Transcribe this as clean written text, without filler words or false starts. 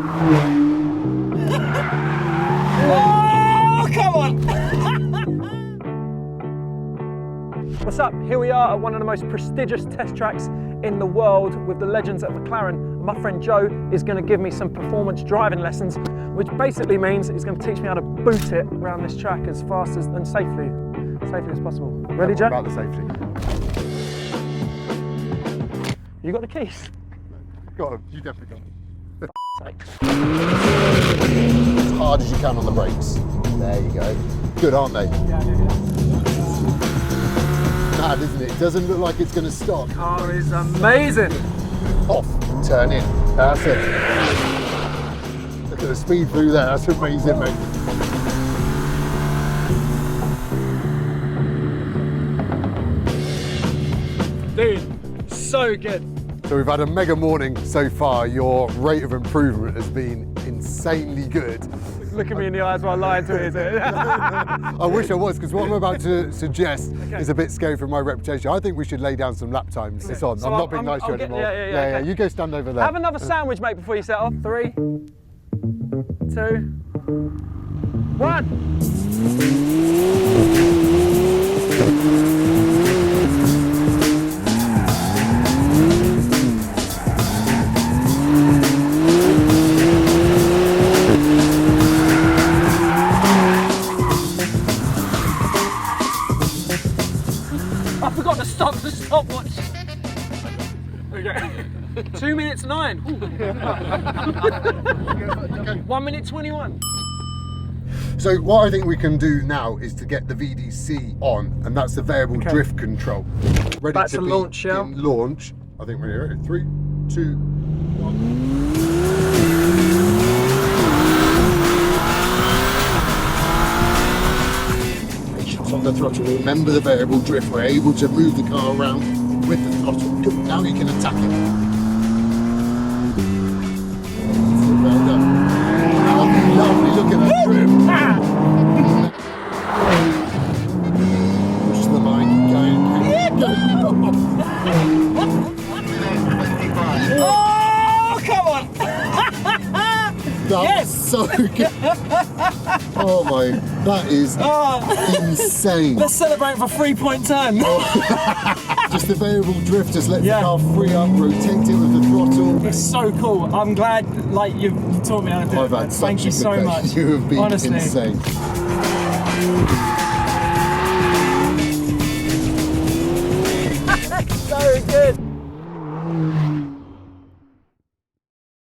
Oh, come on! What's up? Here we are at one of the most prestigious test tracks in the world with the legends at McLaren. My friend Joe is going to give me some performance driving lessons, which basically means he's going to teach me how to boot it around this track as fast as and safely as possible. Ready, Joe? About the safety. You got the keys? Got them. You definitely got them. As hard as you can on the brakes. There you go. Good, aren't they? Yeah, I do, yeah. Mad, isn't it? It doesn't look like it's going to stop. Car is amazing. Off, turn in. That's it. Look at the speed through there. That's amazing, mate. Dude, so good. So we've had a mega morning so far. Your rate of improvement has been insanely good. Look at me in the eyes while I lie to it, is it? I wish I was, because what I'm about to suggest is a bit scary for my reputation. I think we should lay down some lap times. It's on. So I'm not being nice to you anymore. Yeah, okay. You go stand over there. Have another sandwich, mate, before you set off. 3, 2, 1. I forgot to stop the stopwatch. Okay. 2 minutes 9. 1 minute 21. So what I think we can do now is to get the VDC on, and that's the variable drift control. Ready Back to to be launch, yeah? in launch. I think we're ready. 3, 2, 1. On the throttle, remember the variable drift. We're able to move the car around with the throttle. Now you can attack it. Well done. Lovely, look at that drift. Push the line, Oh, come on! That's so good. Oh my, that is insane. Let's celebrate for 3-point turn. Just the variable drift just lets the car free up, rotate it with the throttle. It's so cool. I'm glad you've taught me how to do I've it. had Thank such you a good so day. much. You have been Honestly. insane. So good.